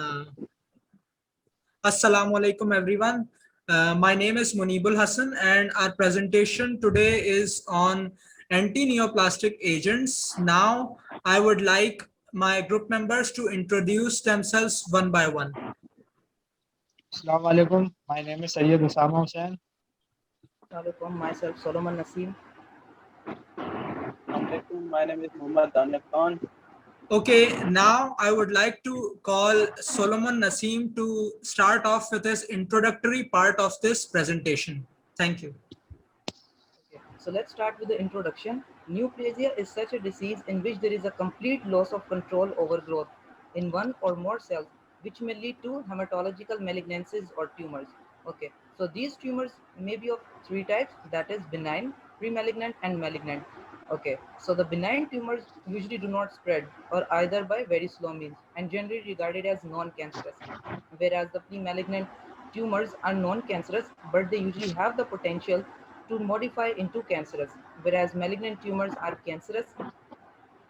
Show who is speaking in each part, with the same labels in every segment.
Speaker 1: Uh, Assalamu alaikum, everyone. My name is Munibul Hassan, and our presentation today is on anti-neoplastic agents. Now, I would like my group members to introduce themselves one by one.
Speaker 2: Assalamu alaikum. My name is Sayyid Osama Hussain.
Speaker 3: Alaikum, myself Solomon Naseem.
Speaker 4: Assalamualaikum. My name is Muhammad Danab Khan.
Speaker 1: Okay, now I would like to call Solomon Naseem to start off with his introductory part of this presentation. Thank you.
Speaker 3: Okay, so let's start with the introduction. Neoplasia is such a disease in which there is a complete loss of control over growth in one or more cells, which may lead to hematological malignancies or tumors. Okay, so these tumors may be of three types, that is benign, pre-malignant, and malignant. Okay, so the benign tumors usually do not spread or either by very slow means and generally regarded as non-cancerous, whereas the pre-malignant tumors are non-cancerous but they usually have the potential to modify into cancerous, whereas malignant tumors are cancerous,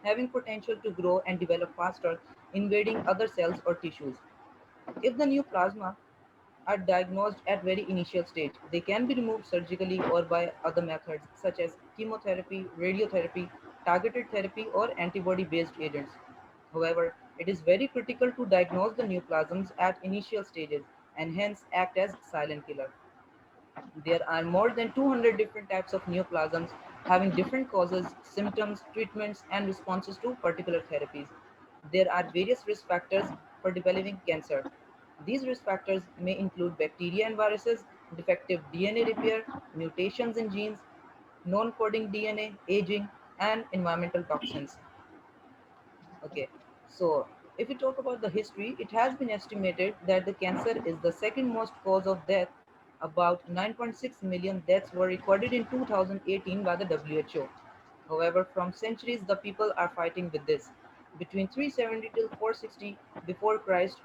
Speaker 3: having potential to grow and develop faster, invading other cells or tissues. If the new plasma are diagnosed at very initial stage, they can be removed surgically or by other methods such as chemotherapy, radiotherapy, targeted therapy, or antibody-based agents. However, it is very critical to diagnose the neoplasms at initial stages and hence act as silent killer. There are more than 200 different types of neoplasms having different causes, symptoms, treatments, and responses to particular therapies. There are various risk factors for developing cancer. These risk factors may include bacteria and viruses, defective DNA repair, mutations in genes, non-coding DNA, aging, and environmental toxins. Okay, so if we talk about the history, it has been estimated that the cancer is the second most cause of death. About 9.6 million deaths were recorded in 2018 by the WHO. However, from centuries, the people are fighting with this. Between 370 till 460 before Christ,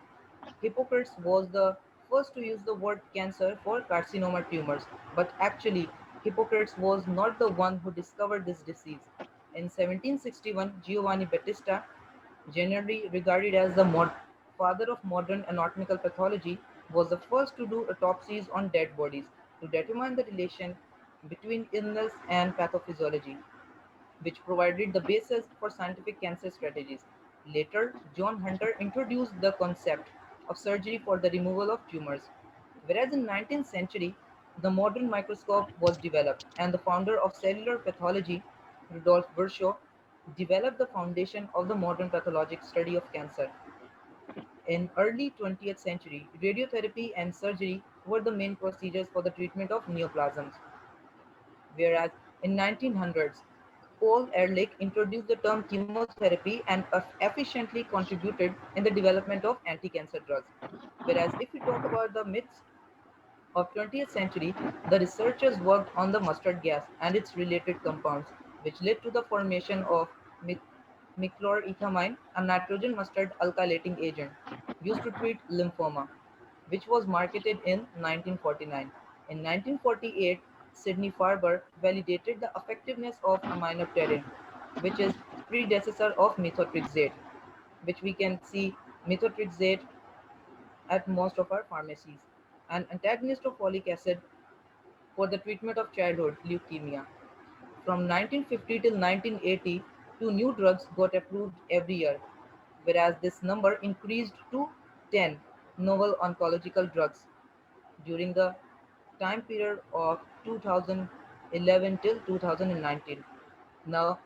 Speaker 3: Hippocrates was the first to use the word cancer for carcinoma tumors, but actually, Hippocrates was not the one who discovered this disease. In 1761, Giovanni Battista, generally regarded as the father of modern anatomical pathology, was the first to do autopsies on dead bodies to determine the relation between illness and pathophysiology, which provided the basis for scientific cancer strategies. Later, John Hunter introduced the concept of surgery for the removal of tumors. Whereas in 19th century, the modern microscope was developed and the founder of cellular pathology, Rudolf Virchow, developed the foundation of the modern pathologic study of cancer. In early 20th century, radiotherapy and surgery were the main procedures for the treatment of neoplasms, whereas in 1900s, Paul Ehrlich introduced the term chemotherapy and efficiently contributed in the development of anti-cancer drugs. Whereas if we talk about the myths of 20th century, the researchers worked on the mustard gas and its related compounds, which led to the formation of miclorethamine, a nitrogen mustard alkylating agent used to treat lymphoma, which was marketed in 1949. In 1948, Sidney Farber validated the effectiveness of aminopterin, which is predecessor of methotrexate, which we can see methotrexate at most of our pharmacies, an antagonist of folic acid for the treatment of childhood leukemia. From 1950 till 1980, two new drugs got approved every year, whereas this number increased to 10 novel oncological drugs during the time period of 2011 till 2019. Now,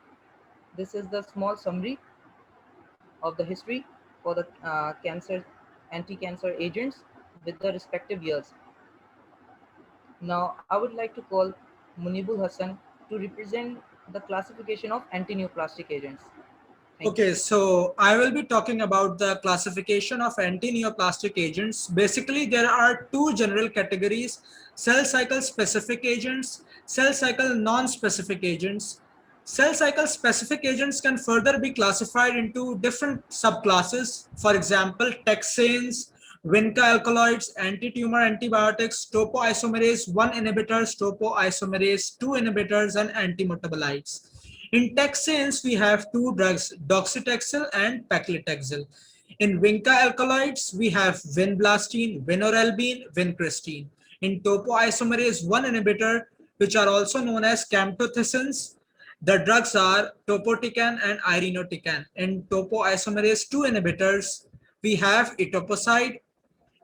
Speaker 3: this is the small summary of the history for the cancer anti-cancer agents with the respective years. Now, I would like to call Munibul Hassan to represent the classification of anti-neoplastic agents. Thank you.
Speaker 1: Okay, so I will be talking about the classification of anti-neoplastic agents. Basically, there are two general categories: cell cycle specific agents, cell cycle non-specific agents. Cell cycle specific agents can further be classified into different subclasses. For example, taxanes, Vinca alkaloids, anti-tumor antibiotics, topoisomerase 1 inhibitors, topoisomerase 2 inhibitors, and antimetabolites. In taxanes, we have two drugs, docetaxel and paclitaxel. In vinca alkaloids, we have vinblastine, vinorelbine, vincristine. In topoisomerase 1 inhibitor, which are also known as camptothecins, the drugs are topotecan and irinotecan. In topoisomerase 2 inhibitors, we have etoposide.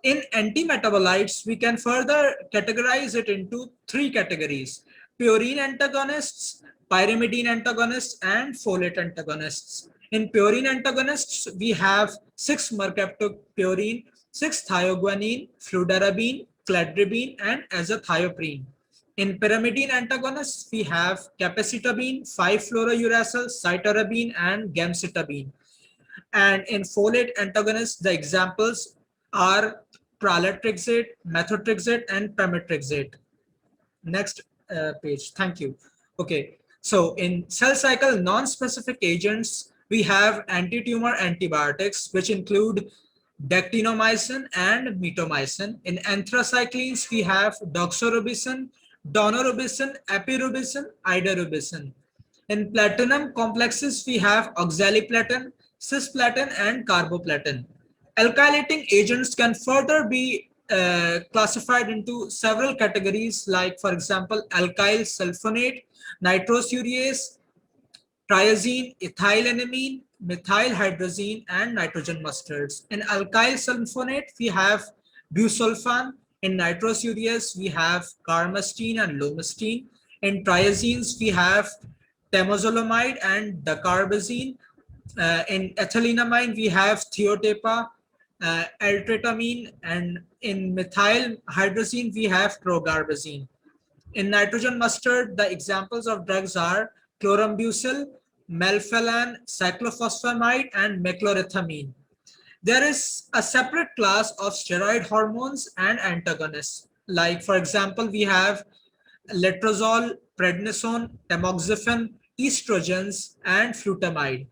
Speaker 1: In antimetabolites, we can further categorize it into three categories: purine antagonists, pyrimidine antagonists, and folate antagonists. In purine antagonists, we have 6-mercaptopurine, 6-thioguanine, fludarabine, cladribine, and azathioprine. In pyrimidine antagonists, we have capecitabine, 5-fluorouracil, cytarabine, and gemcitabine. And in folate antagonists, the examples are pralatrexate, methotrexate, and pemetrexate. Next page. Thank you. Okay. So in cell cycle non-specific agents, we have anti-tumor antibiotics, which include dactinomycin and mitomycin. In anthracyclines, we have doxorubicin, daunorubicin, epirubicin, idarubicin. In platinum complexes, we have oxaliplatin, cisplatin, and carboplatin. Alkylating agents can further be classified into several categories, like, for example, alkyl sulfonate, nitrosurase, triazine, ethylenamine, methylhydrazine, and nitrogen mustards. In alkyl sulfonate, we have busulfan. In nitrosurase, we have carmastine and lomastine. In triazines, we have temozolomide and dacarbazine. In ethylenamine, we have thiotepa, L-tretamine, and in methyl hydrazine, we have chlorgarbazine. In nitrogen mustard, the examples of drugs are chlorambucil, melphalan, cyclophosphamide, and meclorethamine. There is a separate class of steroid hormones and antagonists. Like, for example, we have letrozole, prednisone, tamoxifen, estrogens, and flutamide.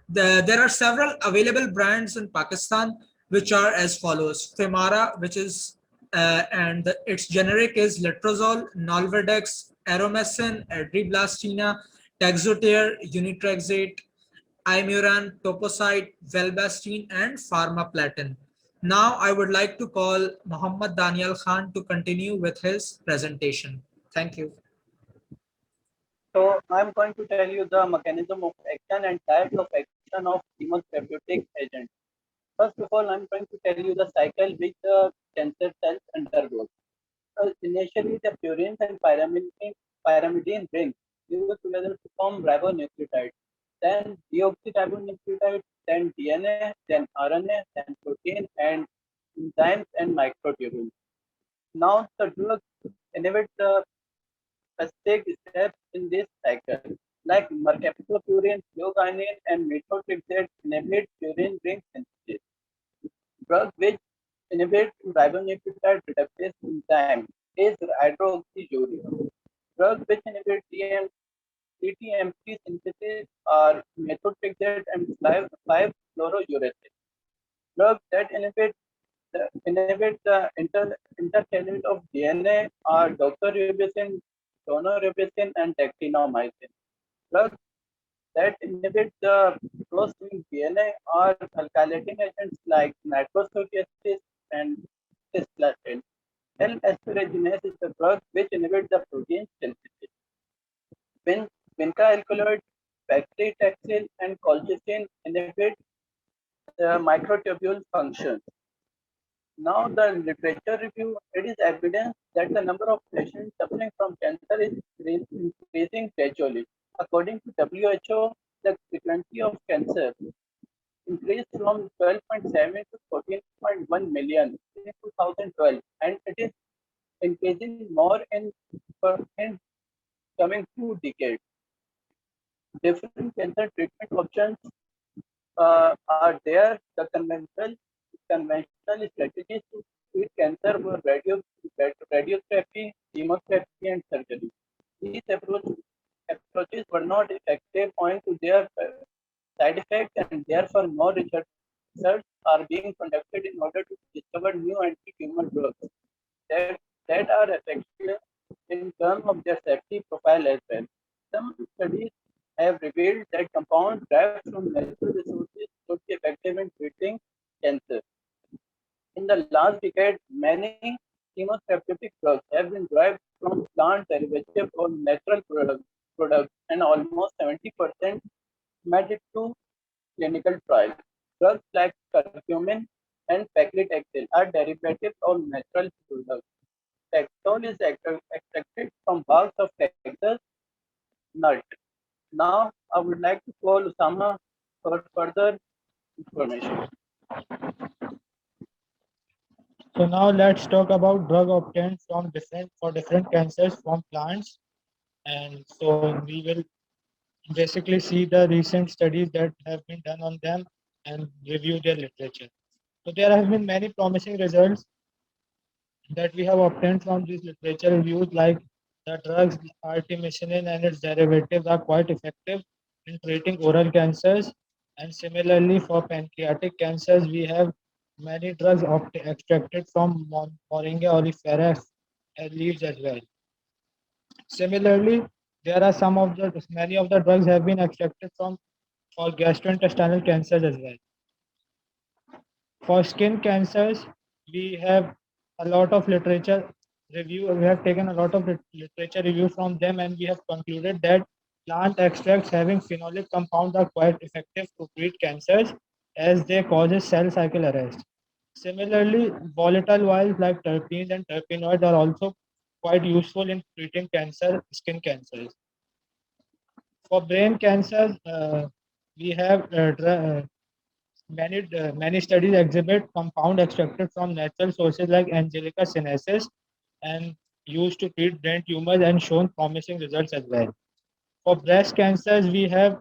Speaker 1: There are several available brands in Pakistan, which are as follows: Femara, which is and its generic is letrozole, Nolvadex, Aromacin, Adriblastina, Taxotere, Unitrexate, Imuran, Toposide, Velbastine, and Pharmaplatin. Now I would like to call Muhammad Daniel Khan to continue with his presentation. Thank you.
Speaker 4: So I'm going to tell you the mechanism of action and types of action of chemotherapeutic agents. First of all, I'm going to tell you the cycle which the cancer cells undergo. Initially, the purines and pyrimidine rings fuse together to form ribonucleotides, then deoxyribonucleotides, then DNA, then RNA, then protein, and enzymes and microtubules. Now, the drug inhibits the specific steps in this cycle, like mercaptopurine, fluokinase, and methotrexate inhibit purine ring synthesis. Drug which inhibit ribonucleotide reductase enzyme is hydroxyurea. Drugs which inhibit TTMP synthesis are methotrexate and 5-fluorouracil. Drugs that inhibit the intercalate of DNA are doxorubicin, daunorubicin, and dactinomycin. Drugs that inhibit the close-linked DNA are alkylating agents like nitrosocasis and cisplatin. L-asparaginase is the drug which inhibits the protein synthesis. Vinca alkaloids, paclitaxel, and colchicine inhibit the microtubule function. Now, the literature review, it is evidence that the number of patients suffering from cancer is increasing gradually. According to WHO, the frequency of cancer increased from 12.7 to 14.1 million in 2012, and it is increasing more in coming 2 decades. Different cancer treatment options are there. The conventional strategies to treat cancer were radiotherapy, chemotherapy, and surgery. These approaches were not effective owing to their side effects, and therefore more research are being conducted in order to discover new anti-tumor drugs that, that are effective in terms of their safety profile as well. Some studies have revealed that compounds derived from natural resources could be effective in treating cancer. In the last decade, many chemotherapeutic drugs have been derived from plant derivatives or natural products, and almost 70% made it to clinical trials. Drugs like curcumin and paclitaxel are derivatives of natural products. Taxol is extracted from barks of cactus nut. Now, I would like to call Usama for further information.
Speaker 2: So now let's talk about drug obtained from different cancers from plants. And so we will basically see the recent studies that have been done on them and review their literature. So there have been many promising results that we have obtained from these literature reviews, like the drugs artemisinin and its derivatives are quite effective in treating oral cancers. And similarly, for pancreatic cancers, we have many drugs extracted from Moringa oleifera leaves as well. Similarly, there are many of the drugs have been extracted from for gastrointestinal cancers as well. For skin cancers, we have a lot of literature review. We have taken a lot of literature review from them, and we have concluded that plant extracts having phenolic compounds are quite effective to treat cancers as they causes cell cycle arrest. Similarly, volatile oils like terpenes and terpenoids are also quite useful in treating skin cancers. For brain cancers, we have many studies exhibit compound extracted from natural sources like Angelica sinensis and used to treat brain tumors and shown promising results as well. For breast cancers, we have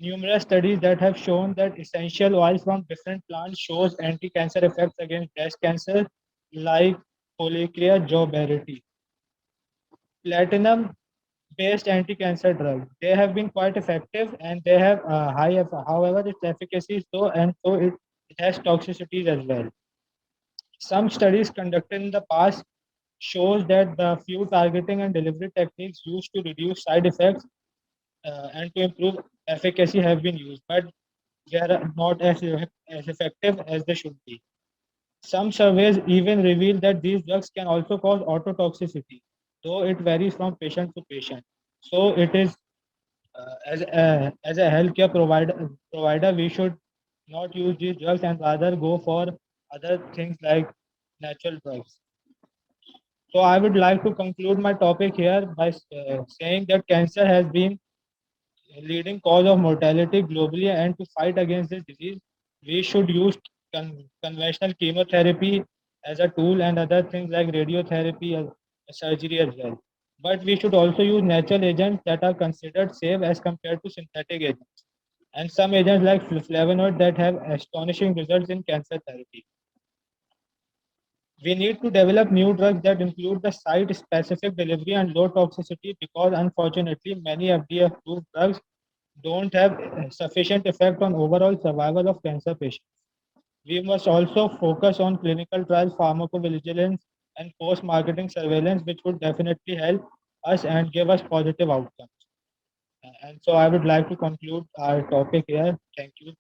Speaker 2: numerous studies that have shown that essential oils from different plants shows anti-cancer effects against breast cancer, like Folicea jobbereti. Platinum-based anti-cancer drugs, they have been quite effective and they have however, its efficacy is low and so it has toxicities as well. Some studies conducted in the past shows that the few targeting and delivery techniques used to reduce side effects and to improve efficacy have been used, but they are not as effective as they should be. Some surveys even reveal that these drugs can also cause ototoxicity, though it varies from patient to patient. So it is as a healthcare provider, we should not use these drugs and rather go for other things like natural drugs. So I would like to conclude my topic here by saying that cancer has been a leading cause of mortality globally, and to fight against this disease, we should use conventional chemotherapy as a tool and other things like radiotherapy as surgery as well. But we should also use natural agents that are considered safe as compared to synthetic agents, and some agents like flavonoids that have astonishing results in cancer therapy. We need to develop new drugs that include the site-specific delivery and low toxicity, because unfortunately many FDA-approved drugs don't have sufficient effect on overall survival of cancer patients. We must also focus on clinical trials, pharmacovigilance, and post-marketing surveillance, which would definitely help us and give us positive outcomes. And so I would like to conclude our topic here. Thank you.